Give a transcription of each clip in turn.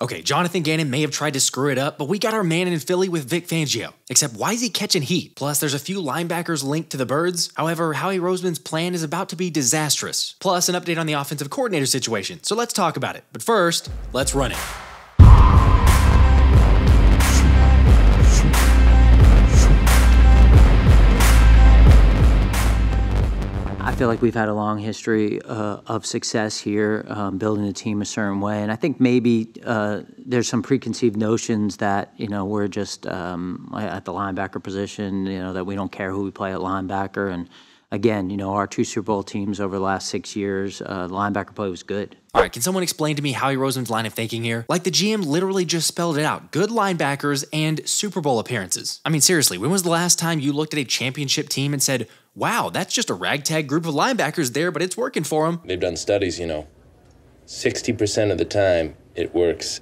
Okay, Jonathan Gannon may have tried to screw it up, but we got our man in Philly with Vic Fangio. Except why is he catching heat? Plus, there's a few linebackers linked to the Birds. However, Howie Roseman's plan is about to be disastrous. Plus, an update on the offensive coordinator situation. So let's talk about it. But first, let's run it. I feel like we've had a long history of success here, building a team a certain way. And I think maybe there's some preconceived notions that, we're just at the linebacker position, that we don't care who we play at linebacker. And again, our 2 Super Bowl teams over the last 6 years, linebacker play was good. All right, can someone explain to me Howie Roseman's line of thinking here? Like the GM literally just spelled it out. Good linebackers and Super Bowl appearances. I mean, seriously, when was the last time you looked at a championship team and said, wow, that's just a ragtag group of linebackers there, but it's working for them? They've done studies, 60% of the time, it works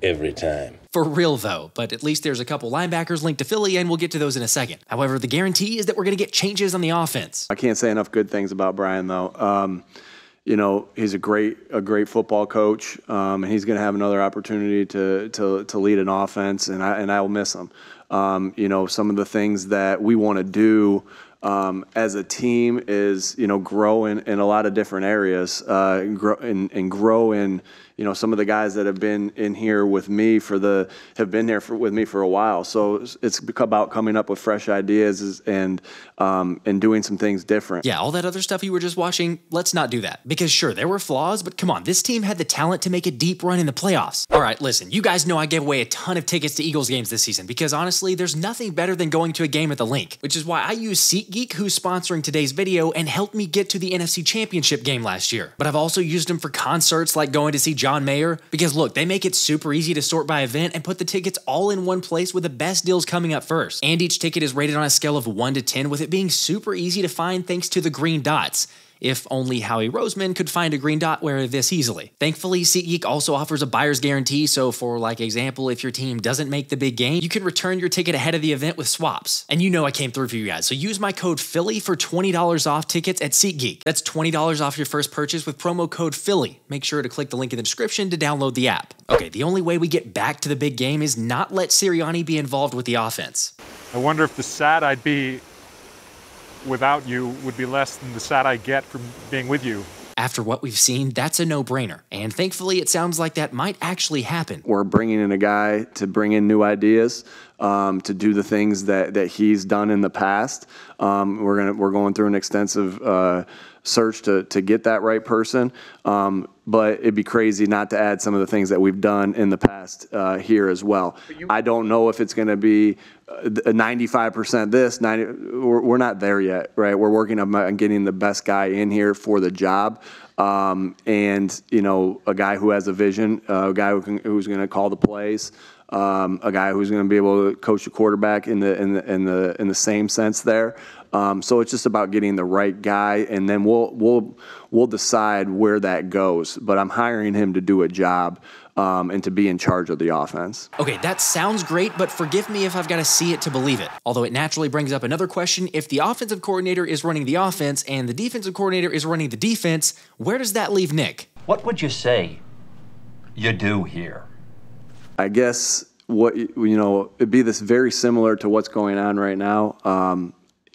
every time. For real, though, but at least there's a couple linebackers linked to Philly, and we'll get to those in a second. However, the guarantee is that we're going to get changes on the offense. I can't say enough good things about Brian, though. He's a great football coach, and he's going to have another opportunity to lead an offense, and I will miss him. Some of the things that we want to do as a team is, grow in a lot of different areas, grow in, some of the guys that have been in here with me have been there with me for a while. So it's about coming up with fresh ideas and doing some things different. Yeah, all that other stuff you were just watching, let's not do that. Because sure, there were flaws, but come on, this team had the talent to make a deep run in the playoffs. All right, listen, you guys know I gave away a ton of tickets to Eagles games this season because honestly, there's nothing better than going to a game at the Link, which is why I use SeatGeek, who's sponsoring today's video and helped me get to the NFC Championship game last year. But I've also used them for concerts like going to see John Mayer because look, they make it super easy to sort by event and put the tickets all in one place with the best deals coming up first. And each ticket is rated on a scale of 1 to 10 with it being super easy to find thanks to the green dots. If only Howie Roseman could find a green dot where this easily. Thankfully, SeatGeek also offers a buyer's guarantee, so for example, if your team doesn't make the big game, you can return your ticket ahead of the event with swaps. And I came through for you guys, so use my code Philly for $20 off tickets at SeatGeek. That's $20 off your first purchase with promo code Philly. Make sure to click the link in the description to download the app. Okay, the only way we get back to the big game is not let Sirianni be involved with the offense. I wonder if the sad I'd be without you would be less than the sad I get from being with you. After what we've seen, that's a no-brainer. And thankfully, it sounds like that might actually happen. We're bringing in a guy to bring in new ideas, to do the things that he's done in the past. We're going through an extensive search to get that right person. But it'd be crazy not to add some of the things that we've done in the past here as well. I don't know if it's going to be 95% this, 90. We're not there yet, right? We're working on getting the best guy in here for the job, and a guy who has a vision, a guy who's going to call the plays, a guy who's going to be able to coach the quarterback in the same sense there. So it's just about getting the right guy, and then we'll decide where that goes. But I'm hiring him to do a job and to be in charge of the offense. Okay, that sounds great, but forgive me if I've got to see it to believe it. Although it naturally brings up another question. If the offensive coordinator is running the offense and the defensive coordinator is running the defense, where does that leave Nick? What would you say you do here? I guess it'd be this very similar to what's going on right now.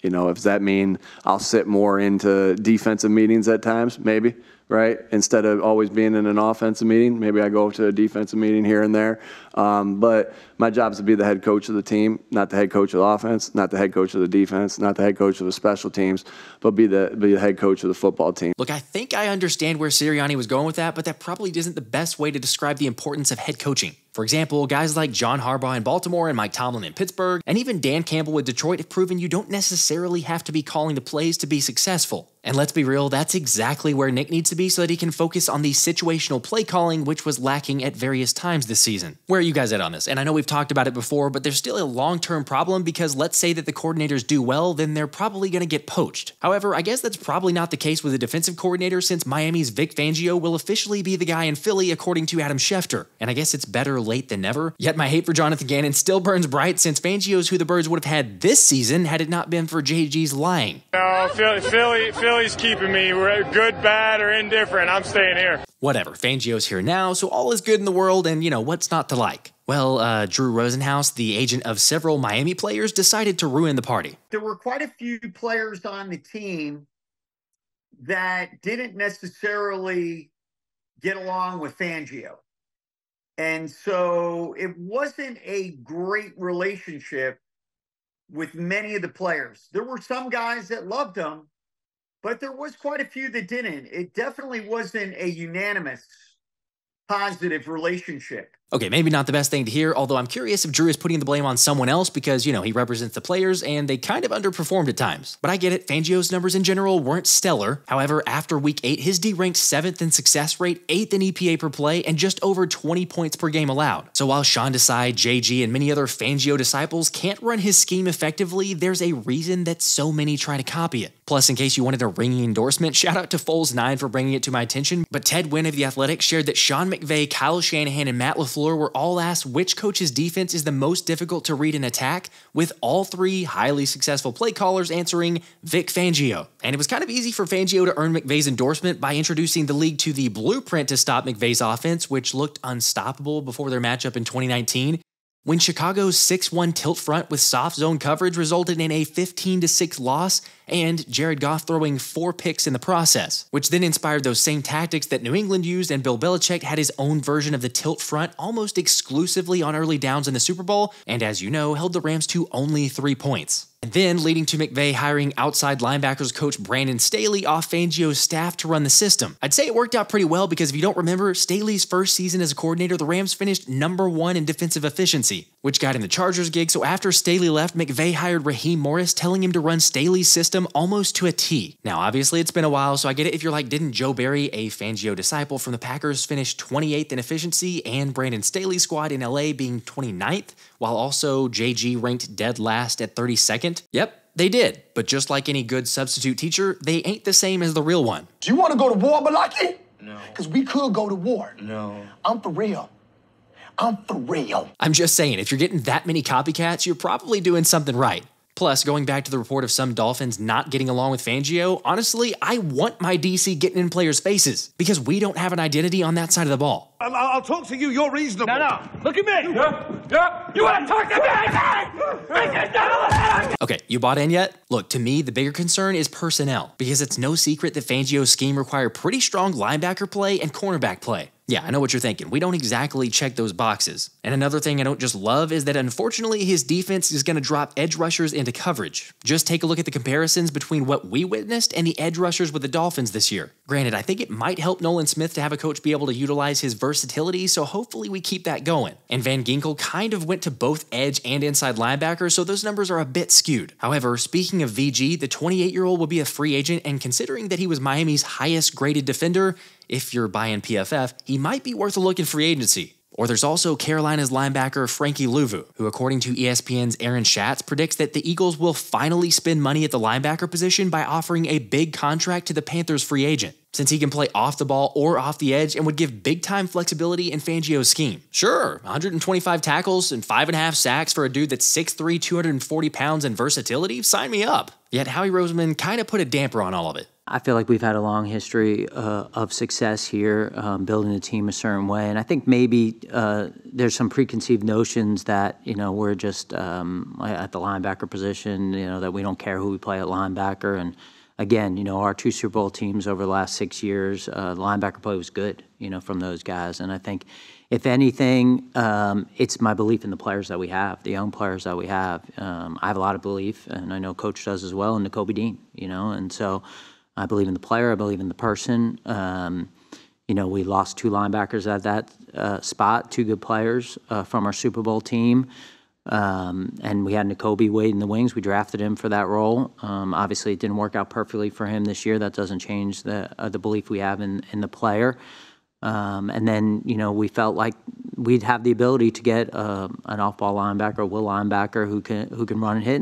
Does that mean I'll sit more into defensive meetings at times? Maybe, right? Instead of always being in an offensive meeting, maybe I go to a defensive meeting here and there. But my job is to be the head coach of the team, not the head coach of the offense, not the head coach of the defense, not the head coach of the special teams, but be the head coach of the football team. Look, I think I understand where Sirianni was going with that, but that probably isn't the best way to describe the importance of head coaching. For example, guys like John Harbaugh in Baltimore and Mike Tomlin in Pittsburgh, and even Dan Campbell with Detroit have proven you don't necessarily have to be calling the plays to be successful. And let's be real, that's exactly where Nick needs to be so that he can focus on the situational play calling, which was lacking at various times this season. Where are you guys at on this? And I know we've talked about it before, but there's still a long-term problem because let's say that the coordinators do well, then they're probably going to get poached. However, I guess that's probably not the case with the defensive coordinator since Miami's Vic Fangio will officially be the guy in Philly according to Adam Schefter. And I guess it's better late than never. Yet my hate for Jonathan Gannon still burns bright since Fangio's who the Birds would have had this season had it not been for JG's lying. No, Philly's keeping me. We're good, bad, or indifferent. I'm staying here. whatever, Fangio's here now, so all is good in the world, and what's not to like? Well, Drew Rosenhaus, the agent of several Miami players, decided to ruin the party. There were quite a few players on the team that didn't necessarily get along with Fangio. And so it wasn't a great relationship with many of the players. There were some guys that loved him, but there was quite a few that didn't. It definitely wasn't a unanimous positive relationship. Okay, maybe not the best thing to hear, although I'm curious if Drew is putting the blame on someone else because, he represents the players and they kind of underperformed at times. But I get it, Fangio's numbers in general weren't stellar. However, after week 8, his D ranked 7th in success rate, 8th in EPA per play, and just over 20 points per game allowed. So while Sean Desai, JG, and many other Fangio disciples can't run his scheme effectively, there's a reason that so many try to copy it. Plus, in case you wanted a ringing endorsement, shout out to Foles9 for bringing it to my attention, but Ted Wynn of The Athletic shared that Sean McVay, Kyle Shanahan, and Matt LaFleur were all asked which coach's defense is the most difficult to read and attack, with all 3 highly successful play callers answering Vic Fangio. And it was kind of easy for Fangio to earn McVay's endorsement by introducing the league to the blueprint to stop McVay's offense, which looked unstoppable before their matchup in 2019. When Chicago's 6-1 tilt front with soft zone coverage resulted in a 15-6 loss and Jared Goff throwing 4 picks in the process, which then inspired those same tactics that New England used, and Bill Belichick had his own version of the tilt front almost exclusively on early downs in the Super Bowl, and as you know, held the Rams to only 3 points. And then leading to McVay hiring outside linebackers coach Brandon Staley off Fangio's staff to run the system. I'd say it worked out pretty well because if you don't remember, Staley's first season as a coordinator, the Rams finished number 1 in defensive efficiency, which got him the Chargers gig. So after Staley left, McVay hired Raheem Morris, telling him to run Staley's system almost to a T. Now, obviously, it's been a while, so I get it if you're like, didn't Joe Barry, a Fangio disciple from the Packers, finish 28th in efficiency and Brandon Staley's squad in LA being 29th, while also JG ranked dead last at 32nd? Yep, they did. But just like any good substitute teacher, they ain't the same as the real one. Do you want to go to war, Malaki? No. Because we could go to war. No. I'm for real. I'm for real. I'm just saying, if you're getting that many copycats, you're probably doing something right. Plus, going back to the report of some Dolphins not getting along with Fangio, honestly, I want my DC getting in players' faces because we don't have an identity on that side of the ball. I'll talk to you. You're reasonable. No. Look at me. Yeah. You want to talk to me? Okay, you bought in yet? Look, to me, the bigger concern is personnel because it's no secret that Fangio's scheme require pretty strong linebacker play and cornerback play. Yeah, I know what you're thinking. We don't exactly check those boxes. And another thing I don't just love is that unfortunately his defense is going to drop edge rushers into coverage. Just take a look at the comparisons between what we witnessed and the edge rushers with the Dolphins this year. Granted, I think it might help Nolan Smith to have a coach be able to utilize his versatility, so hopefully we keep that going. And Van Ginkel kind of went to both edge and inside linebacker, so those numbers are a bit skewed. However, speaking of VG, the 28-year-old will be a free agent, and considering that he was Miami's highest graded defender, if you're buying PFF, he might be worth a look in free agency. Or there's also Carolina's linebacker Frankie Louvu, who according to ESPN's Aaron Schatz predicts that the Eagles will finally spend money at the linebacker position by offering a big contract to the Panthers free agent, since he can play off the ball or off the edge and would give big-time flexibility in Fangio's scheme. Sure, 125 tackles and 5.5 sacks for a dude that's 6'3", 240 pounds and versatility? Sign me up. Yet Howie Roseman kind of put a damper on all of it. I feel like we've had a long history of success here, building a team a certain way. And I think maybe there's some preconceived notions that, we're just at the linebacker position, that we don't care who we play at linebacker. And again, our 2 Super Bowl teams over the last 6 years, the linebacker play was good, from those guys. And I think, if anything, it's my belief in the players that we have, the young players that we have. I have a lot of belief, and I know Coach does as well, in Nakobe Dean, and so I believe in the player. I believe in the person. We lost 2 linebackers at that spot, 2 good players from our Super Bowl team. And we had Nakobe wait in the wings. We drafted him for that role. Obviously, it didn't work out perfectly for him this year. That doesn't change the belief we have in the player. And then, we felt like we'd have the ability to get an off-ball linebacker, a will linebacker who can run and hit.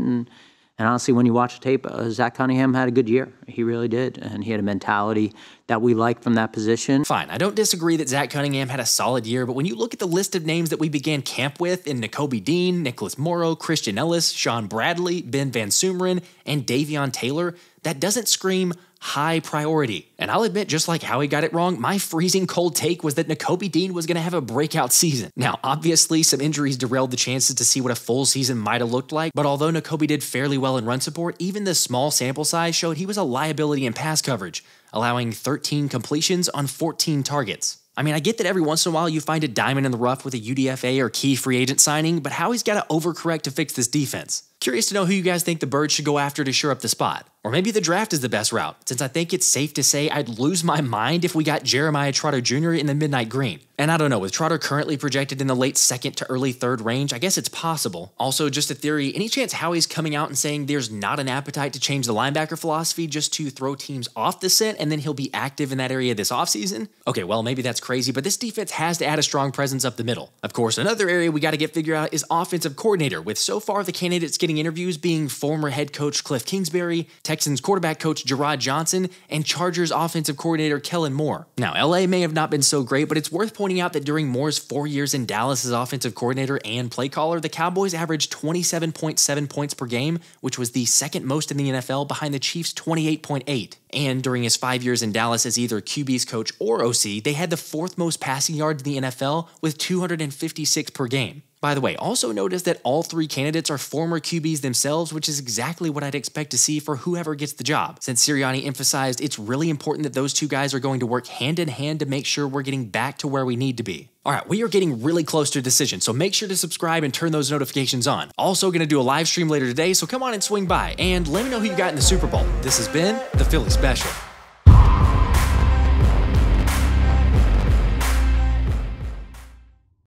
And honestly, when you watch the tape, Zach Cunningham had a good year. He really did. And he had a mentality that we like from that position. Fine, I don't disagree that Zach Cunningham had a solid year, but when you look at the list of names that we began camp with in Nakobe Dean, Nicholas Morrow, Christian Ellis, Sean Bradley, Ben Van Sumeren, and Davion Taylor, that doesn't scream high priority. And I'll admit, just like Howie got it wrong, my freezing cold take was that Nakobe Dean was going to have a breakout season. Now, obviously, some injuries derailed the chances to see what a full season might have looked like, but although Nakobe did fairly well in run support, even the small sample size showed he was a liability in pass coverage, allowing 13 completions on 14 targets. I mean, I get that every once in a while you find a diamond in the rough with a UDFA or key free agent signing, but Howie's got to overcorrect to fix this defense. Curious to know who you guys think the Birds should go after to shore up the spot. Or maybe the draft is the best route, since I think it's safe to say I'd lose my mind if we got Jeremiah Trotter Jr. in the midnight green. And I don't know, with Trotter currently projected in the late second to early third range, I guess it's possible. Also, just a theory, any chance Howie's coming out and saying there's not an appetite to change the linebacker philosophy just to throw teams off the scent and then he'll be active in that area this offseason? Okay, well, maybe that's crazy, but this defense has to add a strong presence up the middle. Of course, another area we got to get figured out is offensive coordinator, with so far the candidates getting interviews being former head coach Kliff Kingsbury, Texans quarterback coach Jarrod Johnson, and Chargers offensive coordinator Kellen Moore. Now, LA may have not been so great, but it's worth pointing out that during Moore's 4 years in Dallas as offensive coordinator and play caller, the Cowboys averaged 27.7 points per game, which was the second most in the NFL behind the Chiefs' 28.8. And during his 5 years in Dallas as either QB's coach or OC, they had the fourth most passing yards in the NFL with 256 per game. By the way, also notice that all three candidates are former QBs themselves, which is exactly what I'd expect to see for whoever gets the job, since Sirianni emphasized it's really important that those two guys are going to work hand in hand to make sure we're getting back to where we need to be. Alright, we are getting really close to a decision, so make sure to subscribe and turn those notifications on. Also gonna do a live stream later today, so come on and swing by, and let me know who you got in the Super Bowl. This has been the Philly Special.